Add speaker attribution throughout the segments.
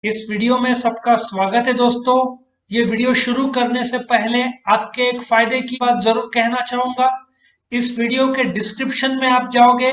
Speaker 1: इस वीडियो में सबका स्वागत है दोस्तों। ये वीडियो शुरू करने से पहले आपके एक फायदे की बात जरूर कहना चाहूंगा। इस वीडियो के डिस्क्रिप्शन में आप जाओगे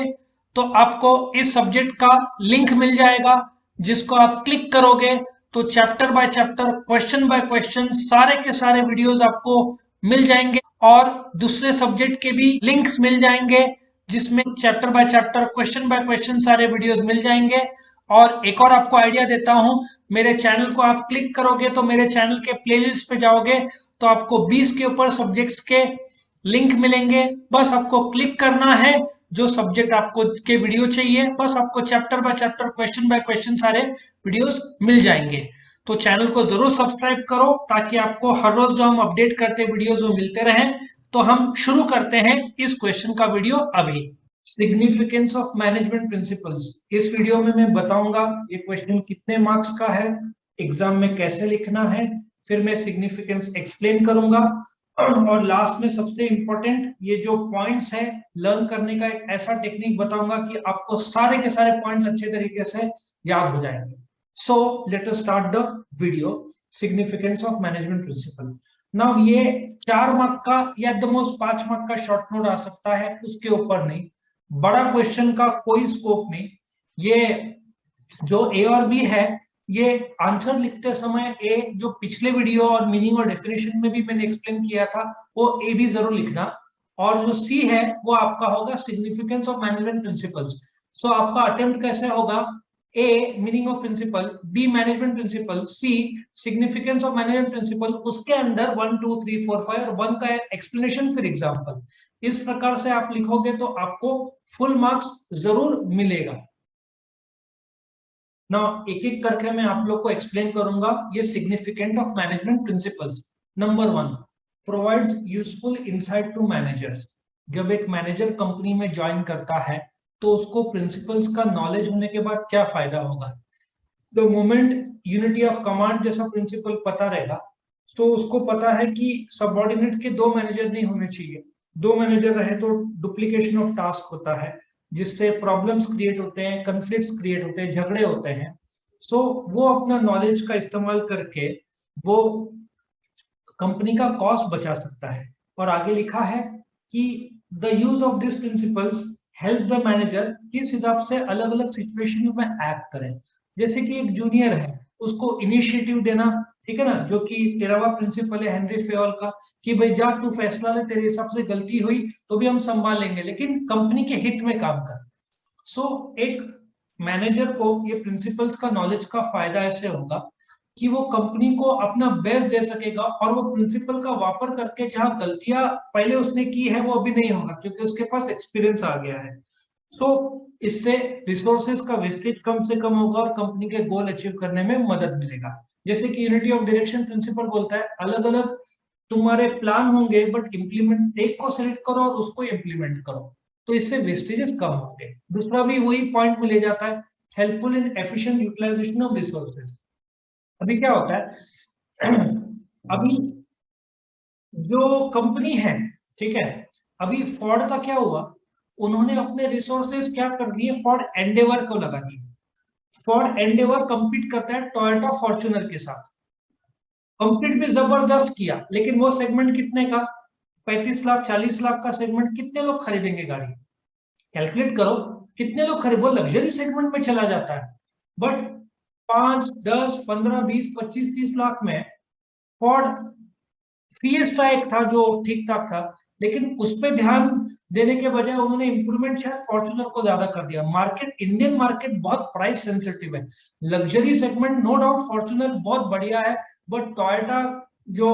Speaker 1: तो आपको इस सब्जेक्ट का लिंक मिल जाएगा, जिसको आप क्लिक करोगे तो chapter by chapter, question by question सारे के सारे वीडियोस आपको मिल जाएंगे और दूसरे सब्जेक्ट के भी लिंक्स मिल जाएंगे, जिसमें chapter by chapter, question by question सारे वीडियोस मिल जाएंगे। और एक और आपको आइडिया देता हूं, मेरे चैनल को आप क्लिक करोगे तो मेरे चैनल के प्लेलिस्ट पे जाओगे तो आपको 20 के ऊपर सब्जेक्ट्स के लिंक मिलेंगे। बस आपको क्लिक करना है, जो सब्जेक्ट आपको के वीडियो चाहिए, बस आपको chapter by chapter, question by question सारे वीडियोस मिल जाएंगे। तो चैनल को जरूर सब्सक्राइब करो ताकि आपको हर रोज जो हम अपडेट करते वीडियोस वो मिलते रहें। तो हम शुरू करते हैं इस क्वेश्चन का वीडियो अभी। सिग्निफिकेंस ऑफ मैनेजमेंट प्रिंसिपल्स, इस वीडियो में मैं बताऊंगा ये क्वेश्चन कितने मार्क्स का है, एग्जाम में कैसे लिखना है, फिर मैं सिग्निफिकेंस एक्सप्लेन करूंगा और लास्ट में सबसे इंपॉर्टेंट ये जो पॉइंट्स है लर्न करने का एक ऐसा टेक्निक बताऊंगा कि आपको सारे के सारे पॉइंट्स अच्छे तरीके से याद हो जाएंगे। So let us start the video. Significance of management principle. Now ये 4 मार्क का या एट द मोस्ट 5 मार्क का शॉर्ट नोट आ सकता है, उसके ऊपर नहीं। बड़ा क्वेश्चन का कोई स्कोप नहीं। ये जो ए और बी है, ये आंसर लिखते समय ए जो पिछले वीडियो और मीनिंग और डेफिनेशन में भी मैंने एक्सप्लेन किया था, वो ए भी जरूर लिखना। और जो सी है वो आपका होगा significance of management principles. So आपका अटेम्प्ट कैसे होगा? A meaning of principle, B management principle, C significance of management principle, उसके अंदर 1 2 3 4 5 और 1 का एक्सप्लेनेशन फिर एग्जांपल। इस प्रकार से आप लिखोगे तो आपको फुल मार्क्स जरूर मिलेगा ना। एक एक करके मैं आप लोग को एक्सप्लेन करूंगा ये significant of management principles. Number 1, provides useful insight to managers. जब एक मैनेजर कंपनी में ज्वाइन करता है तो उसको प्रिंसिपल्स का नॉलेज होने के बाद क्या फायदा होगा? The moment unity of command जैसा प्रिंसिपल पता रहेगा तो उसको पता है कि सबऑर्डिनेट के 2 मैनेजर नहीं होने चाहिए। 2 मैनेजर रहे तो डुप्लीकेशन ऑफ टास्क होता है, जिससे प्रॉब्लम्स क्रिएट होते हैं, कन्फ्लिक्ट्स क्रिएट होते हैं, झगड़े होते हैं। सो वो अपना नॉलेज का इस्तेमाल करके वो कंपनी का कॉस्ट बचा सकता है। और आगे लिखा है कि the use of this principles help the manager किस हिसाब से अलग अलग सिचुएशन में एक्ट करें। जैसे कि एक जूनियर है, उसको इनिशिएटिव देना, ठीक है ना, जो कि 13वां प्रिंसिपल है हेनरी फेयोल का, कि भाई जा तू फैसला ले, तेरे हिसाब से गलती हुई तो भी हम संभाल लेंगे, लेकिन कंपनी के हित में काम कर। सो एक मैनेजर को ये प्रिंसिपल्स का नॉलेज का फायदा ऐसे होगा कि वो कंपनी को अपना बेस्ट दे सकेगा और वो प्रिंसिपल का वापर करके जहां गलतियां पहले उसने की है वो अभी नहीं होगा, क्योंकि उसके पास एक्सपीरियंस आ गया है। सो इससे रिसोर्सेज का वेस्टेज कम से कम होगा और कंपनी के गोल अचीव करने में मदद मिलेगा। जैसे कि यूनिटी ऑफ डायरेक्शन प्रिंसिपल बोलता है, अलग अलग तुम्हारे प्लान होंगे बट इंप्लीमेंट एक को सिलेक्ट करो और उसको इंप्लीमेंट करो, तो इससे वेस्टेजेस कम होंगे। दूसरा भी वही पॉइंट में ले जाता है, helpful in efficient utilization of resources. अभी क्या होता है अभी जो कंपनी है, ठीक है, अभी फोर्ड का क्या हुआ, उन्होंने अपने रिसोर्सेज क्या कर दिए, फोर्ड एंडेवर को लगा दिए। फोर्ड एंडेवर कंपीट करता है टोयोटा फॉर्च्यूनर के साथ, कंपीट भी जबरदस्त किया, लेकिन वो सेगमेंट कितने का, 35 लाख 40 लाख का सेगमेंट, कितने लोग खरीदेंगे गाड़ी? कैलकुलेट करो कितने लोग खरीद, वो लग्जरी सेगमेंट में चला जाता है। बट 5 10 15 20 25 30 लाख में फोर्ड फिएस्टा एक था जो ठीक ठाक था, लेकिन उस पर ध्यान देने के बजाय उन्होंने इंप्रूवमेंट शायद फॉर्च्यूनर को ज्यादा कर दिया। मार्केट, इंडियन मार्केट बहुत प्राइस सेंसिटिव है। Luxury segment no doubt Fortuner बहुत बढ़िया है, बट टोयोटा जो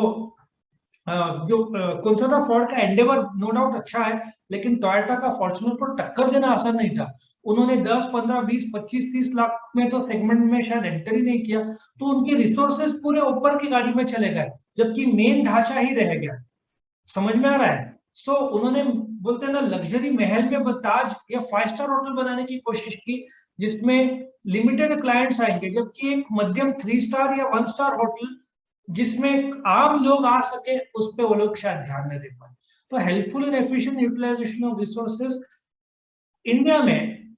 Speaker 1: कौन सा था, फोर्ड का एंडेवर नो डाउट अच्छा है, लेकिन टोयोटा का फॉर्च्यूनर को टक्कर देना आसान नहीं था। उन्होंने 10 15 20 25 30 लाख में तो सेगमेंट में शायद एंटर ही नहीं किया, तो उनके रिसोर्सेज पूरे ऊपर की गाड़ी में चले गए, जबकि मेन ढांचा ही रह गया। समझ में आ रहा है? सो उन्होंने, बोलते हैं ना, लग्जरी महल में ताज या 5 स्टार होटल बनाने की कोशिश की, जिसमें लिमिटेड क्लाइंट्स आएंगे, जबकि एक मध्यम 3 स्टार या 1 स्टार होटल जिसमें आम लोग आ सके, उस पर वो लोग शायद ध्यान नहीं दे पाए। तो helpful in efficient utilization of resources, India में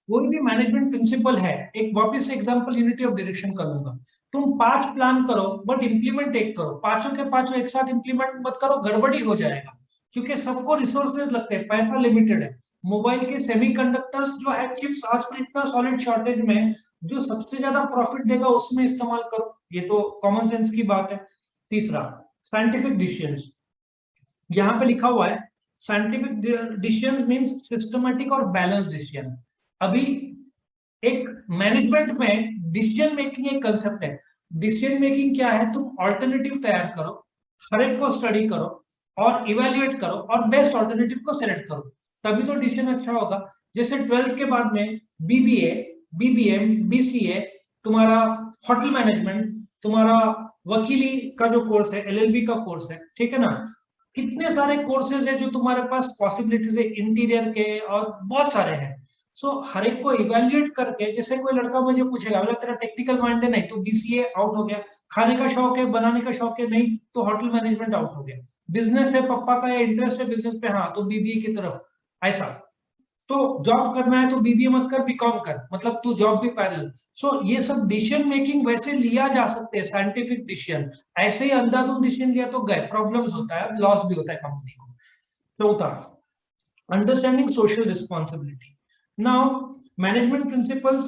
Speaker 1: कोई भी मैनेजमेंट प्रिंसिपल है, एक वापस से एग्जांपल यूनिटी ऑफ डायरेक्शन करूंगा, तुम 5 प्लान करो बट इंप्लीमेंट एक करो, पांचों के पांचों एक साथ इंप्लीमेंट मत करो, गड़बड़ी हो जाएगा, क्योंकि सबको रिसोर्सेज लगते हैं, पैसा लिमिटेड है। मोबाइल के सेमीकंडक्टर्स जो है, चिप्स आजकल इतना सॉलिड शॉर्टेज में, जो सबसे ज्यादा प्रॉफिट देगा उसमें इस्तेमाल करो, ये तो कॉमन सेंस की बात है। तीसरा, साइंटिफिक डिसीजंस, यहाँ पे लिखा हुआ है साइंटिफिक डिसीजन मींस सिस्टमैटिक और बैलेंस डिसीजन। अभी एक मैनेजमेंट में डिसीजन मेकिंग एक कंसेप्ट है। डिसीजन मेकिंग क्या है, तुम ऑल्टरनेटिव तैयार करो, हर एक को स्टडी करो और इवेल्युएट करो और बेस्ट ऑल्टरनेटिव को सेलेक्ट करो, तभी तो डिसीजन अच्छा होगा। जैसे 12th के बाद में बीबीए, बीबीएम, बीसीए, तुम्हारा होटल मैनेजमेंट, तुम्हारा वकीली का जो कोर्स है, एलएलबी का कोर्स है, ठीक है ना, कितने सारे कोर्सेज है जो तुम्हारे पास पॉसिबिलिटीज है, इंटीरियर के और बहुत सारे हैं। सो हर एक को इवेल्युएट करके, जैसे कोई लड़का मुझे पूछेगा बोला तेरा टेक्निकल माइंड है, नहीं तो बीसीए आउट हो गया, खाने का शौक है, बनाने का शौक है, नहीं तो होटल मैनेजमेंट आउट हो गया, बिजनेस है पापा का या इंटरेस्ट है बिजनेस पे, हाँ तो बीबीए की तरफ, ऐसा। तो जॉब करना है तो बीबीए मत कर, बीकॉम कर, मतलब तू जॉब भी पैरेलल। सो ये सब डिसीजन मेकिंग वैसे लिया जा सकते हैं, साइंटिफिक डिसीजन। ऐसे ही अंधाधुंध डिसीजन लिया तो गए, प्रॉब्लम्स होता है, लॉस भी होता है कंपनी को। चौथा, understanding social responsibility. Now management principles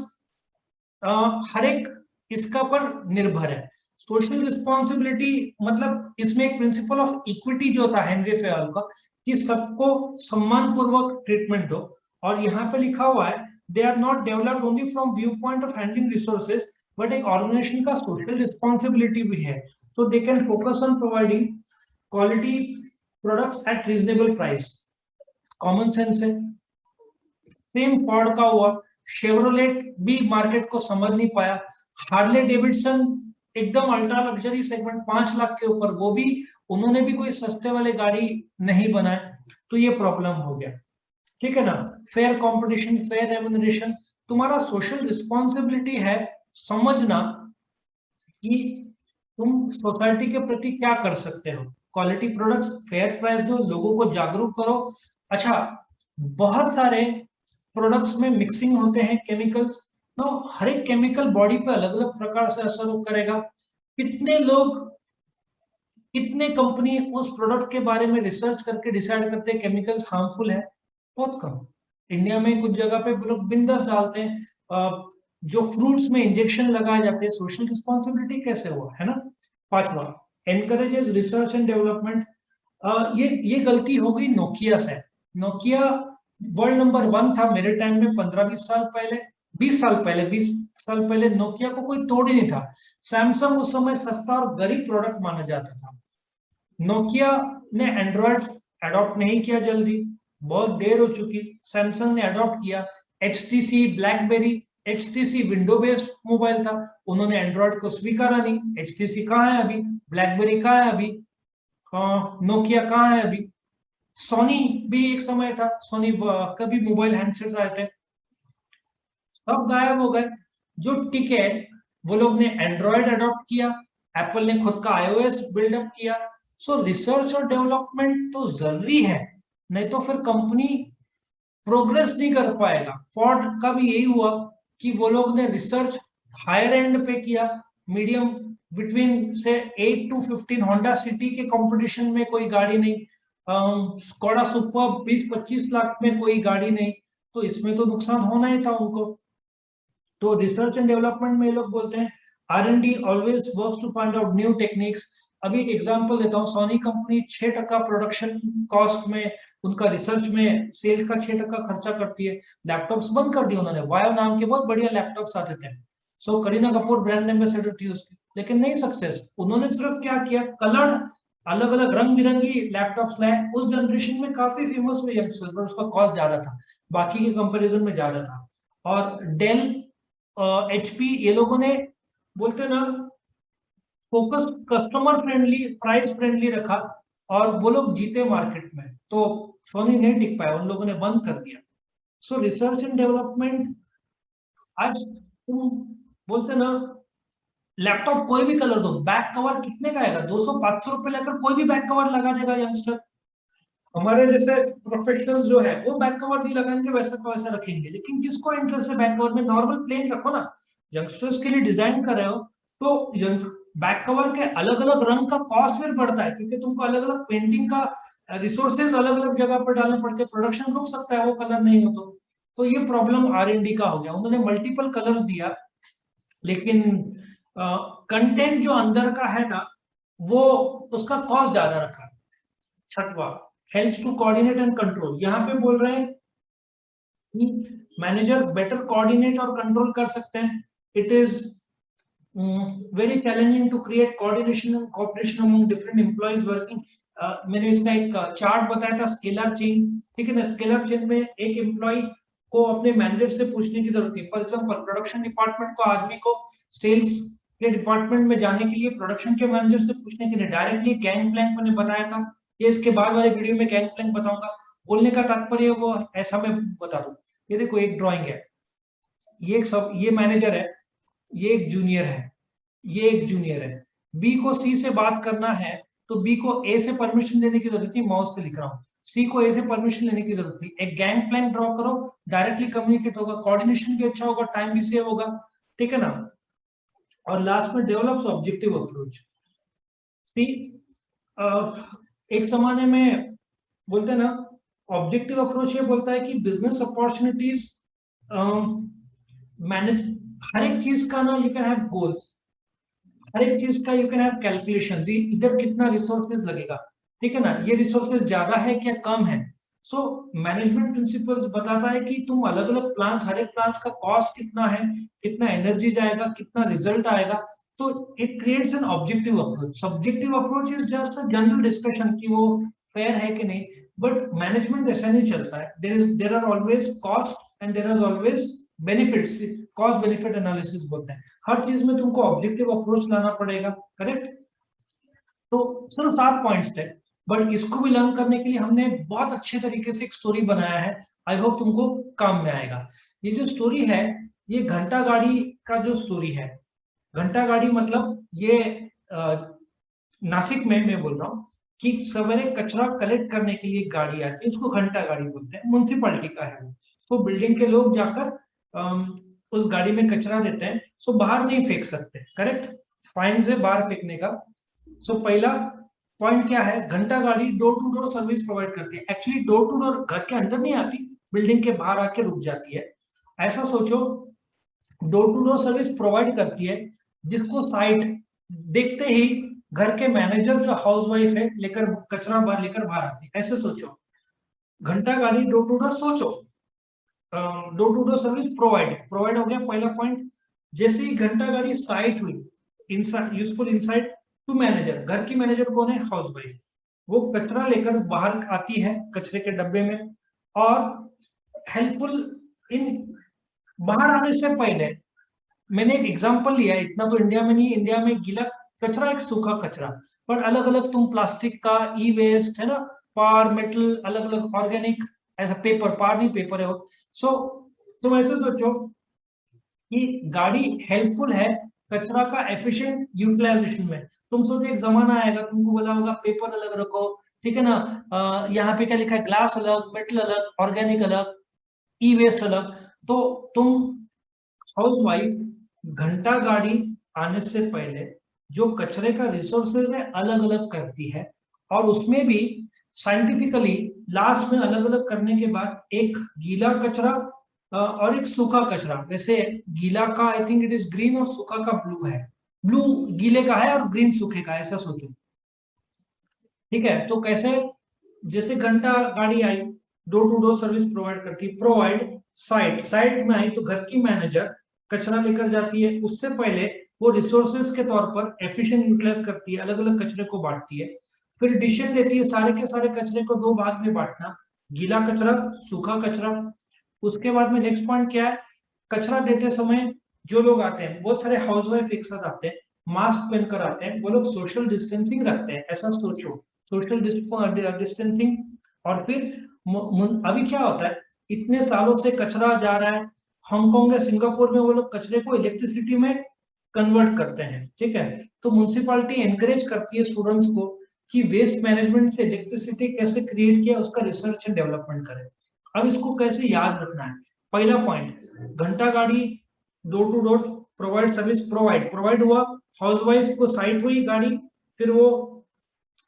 Speaker 1: हर एक इसका पर निर्भर है। सोशल रिस्पॉन्सिबिलिटी मतलब इसमें एक प्रिंसिपल ऑफ इक्विटी जो था हेनरी फेयल का, कि सबको सम्मान पूर्वक ट्रीटमेंट हो, और यहाँ पे लिखा हुआ है they are not developed only from view point of handling resources, but एक ऑर्गेनाइजेशन का सोशल रिस्पॉन्सिबिलिटी भी है। तो they can focus on providing quality products at reasonable price, common sense है। सेम फोर्ड का हुआ, शेवरोलेट भी मार्केट को समझ नहीं पाया, हार्ले डेविडसन एकदम अल्ट्रा लग्जरी सेगमेंट 5 लाख के ऊपर, वो भी उन्होंने भी कोई सस्ते वाले गाड़ी नहीं बनाए, तो ये प्रॉब्लम हो गया, ठीक है ना। फेयर कंपटीशन, फेयर रेम्यूनरेशन, तुम्हारा सोशल रिस्पॉन्सिबिलिटी है समझना कि तुम सोसाइटी के प्रति क्या कर सकते हो, क्वालिटी प्रोडक्ट्स, फेयर प्राइस दो, लोगों को जागरूक करो। अच्छा, बहुत सारे प्रोडक्ट्स में मिक्सिंग होते हैं केमिकल्स, तो हर एक केमिकल बॉडी पे अलग अलग प्रकार से असर करेगा। कितने लोग, कितने कंपनी उस प्रोडक्ट के बारे में रिसर्च करके डिसाइड करते हैं केमिकल्स हार्मफुल है? बहुत कम। इंडिया में कुछ जगह पे लोग बिंदास डालते हैं। जो फ्रूट्स में इंजेक्शन लगाए जाते हैं, सोशल रिस्पॉन्सिबिलिटी कैसे हुआ, है ना। पांचवा, एनकरेजेस रिसर्च एंड डेवलपमेंट। ये गलती हो गई नोकिया से। नोकिया वर्ल्ड नंबर 1 था मेरे टाइम में, 15-20 साल पहले, 20 साल पहले नोकिया को कोई तोड़ ही नहीं था। सैमसंग उस समय सस्ता और गरीब प्रोडक्ट माना जाता था। नोकिया ने एंड्रॉयड अडॉप्ट नहीं किया जल्दी, बहुत देर हो चुकी, सैमसंग ने अडॉप्ट किया। HTC, blackberry, HTC window based mobile था, उन्होंने एंड्रॉयड को स्वीकारा नहीं। एचटीसी कहाँ है अभी, ब्लैकबेरी कहाँ है अभी, नोकिया कहाँ है अभी। सोनी भी एक समय था, सोनी कभी मोबाइल हैंडसेट आए थे, सब गायब हो गए। जो टिके वो लोग ने एंड्रॉयड अडॉप्ट किया, एप्पल ने खुद का आईओएस बिल्डअप किया। सो रिसर्च और डेवलपमेंट तो जरूरी है, नहीं तो फिर कंपनी प्रोग्रेस नहीं कर पाएगा। फोर्ड का भी यही हुआ कि वो लोग ने रिसर्च हायर एंड पे किया, मीडियम बिटवीन से 8 to 15, होंडा सिटी के कंपटीशन में कोई गाड़ी नहीं, स्कोडा सुपर 20-25 लाख में कोई गाड़ी नहीं, तो इसमें तो नुकसान होना ही था उनको। तो रिसर्च एंड डेवलपमेंट में ये लोग बोलते हैं R&D always works to find out new techniques. अभी एक एग्जांपल देता हूँ, सोनी कंपनी 6% प्रोडक्शन कॉस्ट में, उनका रिसर्च में सेल्स का 6% खर्चा करती है। लैपटॉप्स बंद कर दिए उन्होंने, वायो नाम के बहुत बढ़िया लैपटॉप्स आते थे, सो करीना कपूर ब्रांड एम्बेसडर थी उसकी, लेकिन नहीं सक्सेस। उन्होंने सिर्फ क्या किया, कलर अलग अलग रंग बिरंगी लैपटॉप्स लाए, उस जनरेशन में काफी फेमस हुए यंगस्टर्स, पर उसका कॉस्ट ज्यादा था, बाकी के कंपैरिजन में ज्यादा था। और डेल, एचपी, ये लोगों ने बोलते ना focus customer friendly, price friendly रखा, और वो लोग जीते मार्केट में, तो सोनी नहीं टिक पाया, उन लोगों ने बंद कर दिया। सो रिसर्च एंड डेवलपमेंट, आज तुम बोलते ना लैपटॉप कोई भी कलर दो, बैक कवर कितने का आएगा, 200-500 रुपए लेकर कोई भी बैक कवर लगा देगा यंगस्टर। हमारे जैसे प्रोफेशनल्स जो है वो बैक कवर नहीं लगाएंगे, वैसा का वैसा रखेंगे, लेकिन किसको इंटरेस्ट है बैक कवर में? नॉर्मल प्लेन रखो ना, यंगस्टर्स के लिए डिजाइन कर रहे हो तो बैक कवर के अलग अलग रंग का कॉस्ट फिर बढ़ता है, क्योंकि तुमको अलग अलग पेंटिंग का रिसोर्सेज अलग अलग जगह पर डालने पड़ते हैं, प्रोडक्शन रुक सकता है वो कलर नहीं हो तो ये प्रॉब्लम R&D का हो गया। उन्होंने मल्टीपल कलर्स दिया, लेकिन कंटेंट जो अंदर का है ना वो उसका कॉस्ट ज्यादा रखा। छठवा, helps to coordinate and control. यहाँ पे बोल रहे हैं कि मैनेजर बेटर कोऑर्डिनेट और कंट्रोल कर सकते हैं। It is very challenging to create coordination and cooperation among different employees working. मैंने इसका एक चार्ट बताया था, स्केलर चेन, ठीक है ना। स्केलर चेन में एक एम्प्लॉय को अपने मैनेजर से पूछने की जरूरत है। फॉर एग्जांपल प्रोडक्शन डिपार्टमेंट को आदमी को सेल्स के डिपार्टमेंट में जाने के लिए प्रोडक्शन के मैनेजर से पूछने के लिए डायरेक्टली गैंग प्लैंक मैंने बताया था, ये इसके बाद वाले वीडियो में गैंग प्लैंक बताऊंगा। बोलने का तात्पर्य वो ऐसा मैं बता दूं। ये देखो एक ड्राइंग है, ये मैनेजर है, ये एक जूनियर है, ये एक जूनियर है। बी को सी से बात करना है तो बी को ए से परमिशन लेने की जरूरत नहीं, माउस पे लिख रहा हूँ। सी को ए से परमिशन लेने की जरूरत नहीं। एक गैंग प्लान ड्रॉ करो, डायरेक्टली कम्युनिकेट होगा, कोऑर्डिनेशन भी अच्छा होगा, टाइम भी सेव होगा, ठीक है ना। और लास्ट में डेवलप्स ऑब्जेक्टिव अप्रोच। सी एक जमाने में बोलते हैं ना, ऑब्जेक्टिव अप्रोच ये बोलता है कि बिजनेस अपॉर्चुनिटीज मैनेज, हर एक चीज का ना यू कैन हैव गोल्स, हर एक चीज का यू कैन हैव कैलकुलेशंस, इधर कितना रिसोर्सेज लगेगा, ठीक है ना, ये रिसोर्सेज ज्यादा है क्या कम है। सो मैनेजमेंट प्रिंसिपल्स बताता है कि तुम अलग अलग प्लान्स, हर एक प्लान्स का कॉस्ट कितना है, कितना एनर्जी जाएगा, कितना रिजल्ट आएगा। तो it creates an objective approach. Subjective approach is just a general discussion कि वो फेयर है कि नहीं, बट मैनेजमेंट ऐसा नहीं चलता है। There are always cost and there are always benefits, cost benefit analysis बोलते हैं। हर चीज में तुमको ऑब्जेक्टिव अप्रोच लाना पड़ेगा, करेक्ट। तो सिर्फ 7 पॉइंट्स थे, बट इसको भी लर्न करने के लिए हमने बहुत अच्छे तरीके से एक स्टोरी बनाया है। आई होप तुमको काम में आएगा। ये जो स्टोरी है, ये घंटा गाड़ी का जो स्टोरी है। घंटा गाड़ी मतलब ये नासिक में मैं बोल रहा हूँ कि सवेरे कचरा कलेक्ट करने के लिए एक गाड़ी आती है, उसको घंटा गाड़ी बोलते हैं, म्युनिसिपैलिटी का है वो। तो बिल्डिंग के लोग जाकर उस गाड़ी में कचरा देते हैं, सो बाहर नहीं फेंक सकते, करेक्ट, फाइन से बाहर फेंकने का। सो पहला पॉइंट क्या है, घंटा गाड़ी door to door service provide करती है। एक्चुअली डोर टू डोर घर के अंदर नहीं आती, बिल्डिंग के बाहर आके रुक जाती है। ऐसा सोचो, door to door service provide करती है, जिसको साइट देखते ही घर के मैनेजर जो हाउसवाइफ है लेकर कचरा बाहर लेकर बाहर आती है। ऐसे सोचो, घंटा गाड़ी डोर टू डोर, सोचो door to door service provide provide हो गया पहला पॉइंट। जैसे ही घंटा गाड़ी साइट हुई, inside useful insight to manager, घर की मैनेजर कौन है, हाउसवाइफ, वो कचरा लेकर बाहर आती है कचरे के डब्बे में। और हेल्पफुल इन, बाहर आने से पहले मैंने एक एग्जांपल लिया, इतना तो इंडिया में नहीं, इंडिया में गीला कचरा एक सूखा कचरा, पर अलग अलग तुम प्लास्टिक का ई वेस्ट है ना, पार मेटल, अलग अलग ऑर्गेनिक, ऐसा पेपर, पार नहीं पेपर है वो। सो तुम ऐसे सोचो कि गाड़ी हेल्पफुल है कचरा का एफिशिएंट यूटिलाइजेशन में। तुम सोचो एक जमाना आएगा तुमको बोला होगा पेपर अलग रखो, ठीक है ना, यहाँ पे क्या लिखा है, ग्लास अलग, मेटल अलग, ऑर्गेनिक अलग, ई वेस्ट अलग। तो तुम हाउस वाइफ घंटा गाड़ी आने से पहले जो कचरे का रिसोर्सेज है अलग अलग करती है, और उसमें भी साइंटिफिकली लास्ट में अलग अलग करने के बाद एक गीला कचरा और एक सूखा कचरा। वैसे गीला का I think it is green और सूखा का ब्लू है, ब्लू गीले का है और ग्रीन सूखे का, ऐसा सोचो, ठीक है। तो कैसे, जैसे घंटा गाड़ी आई, door to door service provide करती है, प्रोवाइड साइट, साइट में आई तो घर की मैनेजर कचरा लेकर जाती है, उससे पहले वो रिसोर्सेज के तौर पर एफिशिएंट यूटिलाइज करती है, अलग अलग कचरे को बांटती है, फिर डिसीजन लेती है सारे के सारे कचरे को 2 भाग में बांटना, गीला कचरा, सूखा कचरा। उसके बाद में नेक्स्ट पॉइंट क्या है, कचरा देते समय जो लोग आते हैं, बहुत सारे हाउसवाइफ एक साथ आते हैं, मास्क पहनकर आते हैं, वो लोग सोशल डिस्टेंसिंग रखते हैं, ऐसा सोचो, सोशल डिस्टेंसिंग। और फिर अभी क्या होता है, इतने सालों से कचरा जा रहा है, हांगकांग या सिंगापुर में वो लोग कचरे को इलेक्ट्रिसिटी में कन्वर्ट करते हैं, ठीक है। तो म्युनिसिपैलिटी एनकरेज करती है स्टूडेंट्स को कि वेस्ट मैनेजमेंट से इलेक्ट्रिसिटी कैसे क्रिएट किया, उसका रिसर्च एंड डेवलपमेंट करें। अब इसको कैसे याद रखना है, पहला पॉइंट, घंटा गाड़ी door to door provide service, provide हुआ, हाउसवाइफ को साइट हुई गाड़ी, फिर वो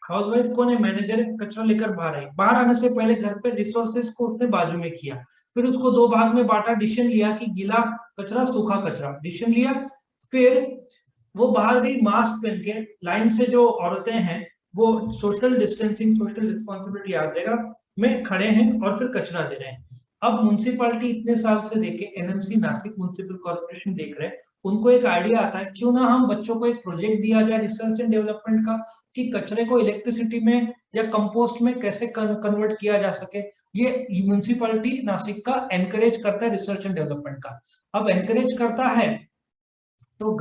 Speaker 1: हाउसवाइफ को ने मैनेजर कचरा लेकर बाहर आई, बाहर आने से पहले घर पे रिसोर्सेज को उसने बाजू में किया, फिर उसको दो भाग में बांटा, डिसीजन लिया कि गीला कचरा सूखा कचरा, डिसीजन लिया, फिर वो बाहर गई मास्क पहन के, लाइन से जो औरतें हैं वो सोशल डिस्टेंसिंग सोशल रिस्पॉन्सिबिलिटी याद रहेगा में खड़े हैं और फिर कचरा दे रहे हैं। अब म्यूनसिपालिटी इतने साल से देखे, एनएमसी नासिक म्यूनसिपल कॉर्पोरेशन देख रहे हैं, उनको एक आइडिया आता है क्यों ना हम बच्चों को एक प्रोजेक्ट दिया जाए रिसर्च एंड डेवलपमेंट का, कि कचरे को इलेक्ट्रिसिटी में या कंपोस्ट में कैसे कन्वर्ट किया जा सके। ये म्यूनसिपालिटी नासिक का एनकरेज करता है रिसर्च एंड डेवलपमेंट का। अब एनकरेज करता है तो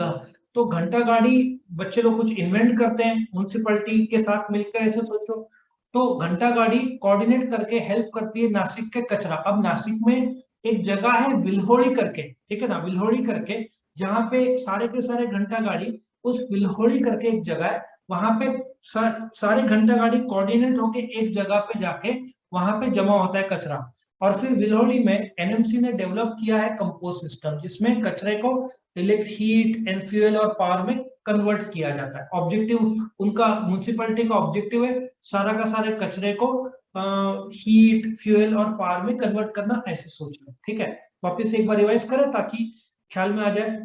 Speaker 1: तो घंटा गाड़ी, बच्चे लोग कुछ इन्वेंट करते हैं म्यूनसिपैलिटी के साथ मिलकर, ऐसे सोचो, तो घंटा गाड़ी कोऑर्डिनेट करके हेल्प करती है नासिक के कचरा। अब नासिक में एक जगह है विल्होड़ी करके, ठीक है ना, विल्होड़ी करके, जहां पे सारे के सारे घंटा गाड़ी, उस विल्होड़ी करके एक जगह है, वहां पे सारे घंटा गाड़ी कोऑर्डिनेट होके एक जगह पे जाके वहां पे जमा होता है कचरा। और फिर विल्होड़ी में एनएमसी ने डेवलप किया है कंपोस्ट सिस्टम, जिसमें कचरे को हीट एंड फ्यूल और पावर में कन्वर्ट किया जाता है। ऑब्जेक्टिव उनका, म्यूनसिपैलिटी का ऑब्जेक्टिव है सारा का सारे कचरे को हीट फ्यूल और पावर में कन्वर्ट करना, ऐसे सोच लो, ठीक है। वापस एक बार रिवाइज करें ताकि ख्याल में आ जाए।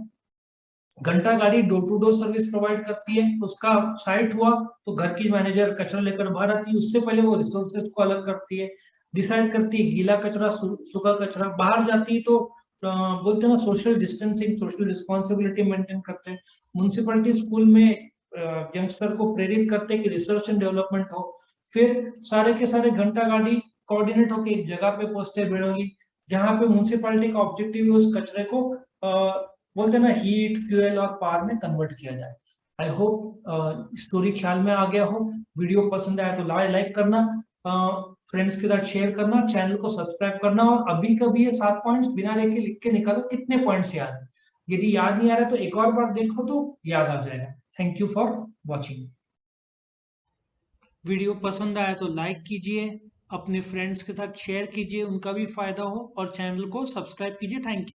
Speaker 1: घंटा गाड़ी door to door service provide करती है, उसका साइट हुआ तो घर की मैनेजर कचरा लेकर बाहर आती है, उससे पहले वो रिसोर्सेज को अलग करती है, डिसाइड करती है गीला कचरा सूखा कचरा, बाहर जाती है तो बोलते हैं ना social distancing social responsibility maintain करते हैं। म्यूनसिपैलिटी स्कूल में यंगस्टर को प्रेरित करते हैं कि रिसर्च एंड डेवलपमेंट हो। फिर सारे के सारे घंटा गाड़ी कोऑर्डिनेट होकर एक जगह पे पहुंचते हैं बेड़ोली, जहां पे म्यूनसिपैलिटी का ऑब्जेक्टिव है उस कचरे को बोलते हैं ना हीट फ्यूल और पावर में कन्वर्ट किया जाए। आई होप स्टोरी ख्याल में आ गया हो। वीडियो पसंद आया तो लाइक करना, फ्रेंड्स के साथ शेयर करना, चैनल को सब्सक्राइब करना, और अभी कभी ये 7 पॉइंट्स बिना लेके लिख के निकालो कितने पॉइंट्स याद है। यदि याद नहीं आ रहा तो एक और बार देखो तो याद आ जाएगा। Thank you for watching. Video पसंद आया तो लाइक कीजिए, अपने फ्रेंड्स के साथ शेयर कीजिए, उनका भी फायदा हो, और चैनल को सब्सक्राइब कीजिए। Thank you.